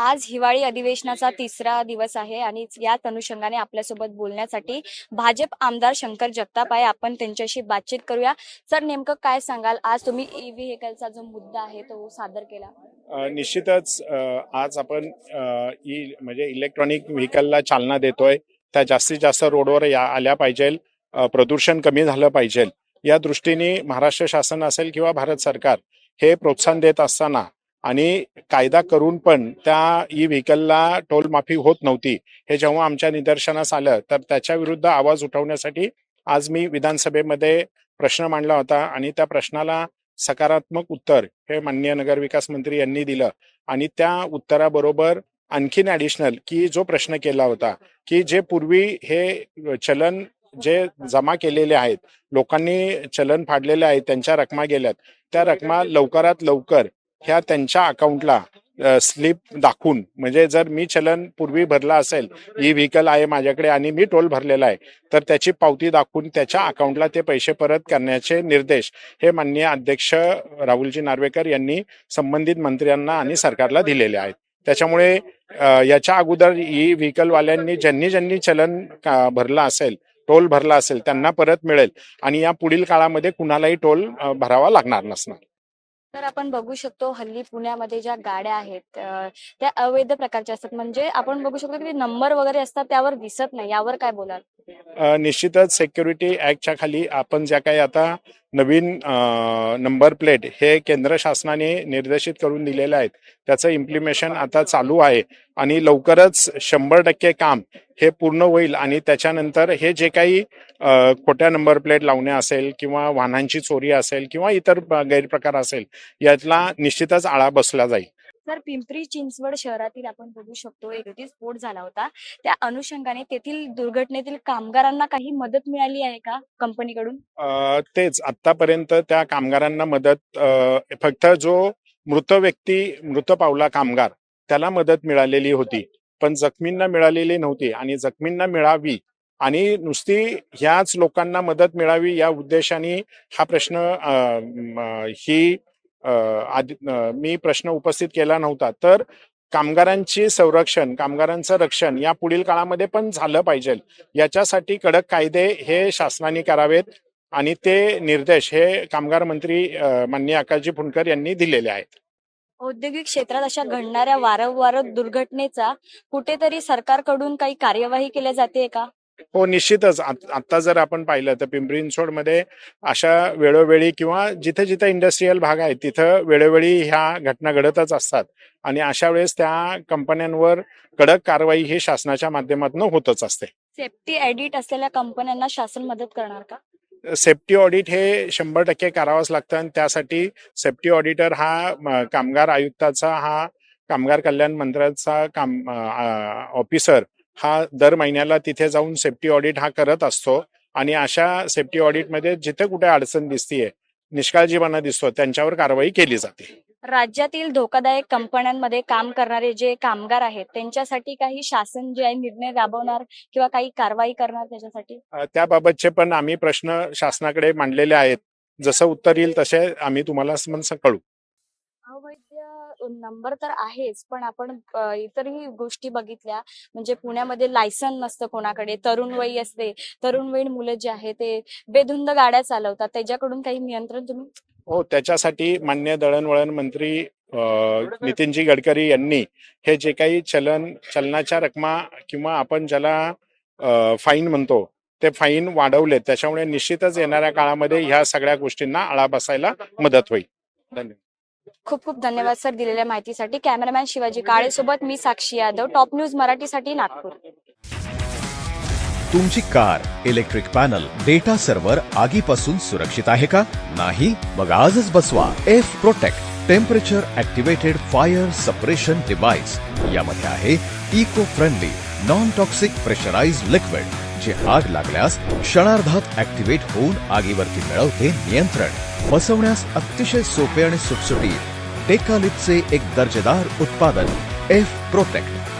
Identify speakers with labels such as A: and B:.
A: आज हिवाळी अधिवेशनाचा तिसरा दिवस आहे आणि याच अनुषंगाने आपल्यासोबत बोलण्यासाठी भाजप आमदार शंकर जगताप आहे. आपण त्यांच्याशी बातचीत करूया. सर, नेमकं काय सांगाल? आज तुम्ही ई-व्हेकलचा जो मुद्दा आहे तो सादर केला.
B: निश्चितच आज आपण म्हणजे इलेक्ट्रॉनिक व्हेकलला चालना देतोय. त्या जास्तीत जास्त रोडवर आल्या पाहिजे, प्रदूषण कमी झालं पाहिजे. या दृष्टीने महाराष्ट्र शासन असेल किंवा भारत सरकार हे प्रोत्साहन देत असताना आणि कायदा करून पण त्या ई व्हेकलला टोल माफी होत नव्हती, हे जेव्हा आमच्या निदर्शनास आलं तर त्याच्या विरुद्ध आवाज उठवण्यासाठी आज मी विधानसभेमध्ये प्रश्न मांडला होता आणि त्या प्रश्नाला सकारात्मक उत्तर हे माननीय नगरविकास मंत्री यांनी दिलं. आणि त्या उत्तराबरोबर आणखीन ॲडिशनल की जो प्रश्न केला होता की जे पूर्वी हे चलन जे जमा केलेले आहेत, लोकांनी चलन फाडलेले आहेत, त्यांच्या रकमा गेल्यात, त्या रकमा लवकरात लवकर ह्या त्यांच्या अकाउंटला स्लिप दाखवून, म्हणजे जर मी चलन पूर्वी भरला असेल, ई व्हेकल आहे माझ्याकडे आणि मी टोल भरलेला आहे, तर त्याची पावती दाखवून त्याच्या अकाउंटला ते पैसे परत करण्याचे निर्देश हे माननीय अध्यक्ष राहुलजी नार्वेकर यांनी संबंधित मंत्र्यांना आणि सरकारला दिलेले आहेत. त्याच्यामुळे याच्या अगोदर ई व्हेकलवाल्यांनी ज्यांनी चलन भरला असेल, टोल भरला असेल, त्यांना परत मिळेल आणि या पुढील काळामध्ये कुणालाही टोल भरावा लागणार नसणार.
A: तर आपण बघू शकतो हल्ली पुण्यामध्ये ज्या गाड्या आहेत त्या अवैध प्रकारच्या असतात. म्हणजे आपण बघू शकतो की नंबर वगैरे असतात त्यावर दिसत नाही. यावर काय बोलाल?
B: निश्चितच सिक्युरिटी ऍक्टच्या खाली आपण ज्या काही आता नवीन नंबर प्लेट हे केंद्र शासनाने निर्देशित करून दिलेले आहेत, त्याचं इम्प्लिमेशन आता चालू आहे आणि लवकरच 100% काम हे पूर्ण होईल. आणि त्याच्यानंतर हे जे काही खोट्या नंबर प्लेट लावणे असेल किंवा वाहनांची चोरी असेल किंवा इतर गैरप्रकार असेल, यातला निश्चितच आळा बसला जाईल.
A: तर पिंपरी चिंचवड शहरातील आपण बघू शकतो एक स्फोट झाला होता. त्या अनुषंगाने तेथील दुर्घटनेतील कामगारांना काही मदत मिळाली आहे का कंपनीकडून?
B: तेच आतापर्यंत त्या कामगारांना मदत फक्त जो मृत पावला कामगार त्याला मदत मिळालेली होती, पण जखमींना मिळालेली नव्हती. आणि जखमींना मिळावी आणि नुसती ह्याच लोकांना मदत मिळावी या उद्देशाने हा प्रश्न मी प्रश्न उपस्थित केला नव्हता. तर कामगारांची संरक्षण, कामगारांचं रक्षण या पुढील काळामध्ये पण झालं पाहिजे, याच्यासाठी कडक कायदे हे शासनाने करावेत आणि ते निर्देश हे कामगार मंत्री माननीय आकाशजी फुंडकर यांनी दिलेले आहेत.
A: औद्योगिक क्षेत्रात अशा घडणाऱ्या वारंवार दुर्घटनेचा कुठेतरी सरकारकडून काही कार्यवाही केल्या जाते का?
B: हो, निश्चितच. आता जर आपण पाहिलं तर पिंपरी चिंचवडमध्ये अशा वेळोवेळी किंवा जिथे जिथे इंडस्ट्रीयल भाग आहे तिथं वेळोवेळी ह्या घटना घडतच असतात आणि अशा वेळेस त्या कंपन्यांवर कडक कारवाई ही शासनाच्या माध्यमातून होतच असते.
A: सेफ्टी ऑडिट असलेल्या कंपन्यांना शासन मदत करणार का?
B: सेफ्टी ऑडिट हे 100% करावंच लागतं आणि त्यासाठी सेफ्टी ऑडिटर हा कामगार आयुक्ताचा, हा कामगार कल्याण मंत्र्याचा ऑफिसर हा दर महिन्याला तिथे जाऊन सेफ्टी ऑडिट हा करत असतो. आणि अशा सेफ्टी ऑडिटमध्ये जिथे कुठे अडचण दिसतीये, निष्काळजीपणा दिसतो, त्यांच्यावर कारवाई केली जाते.
A: राज्यातील धोकादायक कंपन्यांमध्ये काम करणारे जे कामगार आहेत त्यांच्यासाठी काही शासन जे आहे निर्णय राबवणार किंवा काही कारवाई करणार त्याच्यासाठी?
B: त्याबाबतचे पण आम्ही प्रश्न शासनाकडे मांडलेले आहेत. जसं उत्तर येईल तसे आम्ही तुम्हाला कळू.
A: अवैध नंबर तर आहेच, पण आपण इतरही गोष्टी बघितल्या. म्हणजे पुण्यामध्ये लायसन नसतं कोणाकडे, तरुण वयी असते, तरुण वयीन मुलं जे आहे ते बेधुंद गाड्या चालवतात, त्याच्याकडून काही नियंत्रण तुम्ही?
B: हो, त्याच्यासाठी माननीय दळणवळण मंत्री नितीनजी गडकरी यांनी हे जे काही चलनाच्या रकमा किंवा आपण ज्याला फाईन म्हणतो ते फाईन वाढवले. त्याच्यामुळे निश्चितच येणाऱ्या काळामध्ये ह्या सगळ्या गोष्टींना आळा बसायला मदत होईल. धन्यवाद.
A: खूप खूप धन्यवाद सर दिलेल्या माहितीसाठी. कॅमेरामॅन शिवाजी काळे सोबत मी साक्षी यादव, टॉप न्यूज मराठीसाठी, नागपूर.
C: तुमची car, electric panel, data server आगीपासून सुरक्षित आहे का? नाही? मग आजच बसवा F protect temperature activated fire suppression device. यामध्ये आहे eco friendly non toxic pressurised liquid, जे आग लागल्यास क्षणार्धात ऍक्टिव्हेट होऊन आगीवरती मिळवते नियंत्रण. बसवण्यास अतिशय सोपे आणि सुटसुटीत टेकालिपचे एक दर्जेदार उत्पादन एफ प्रोटेक्ट.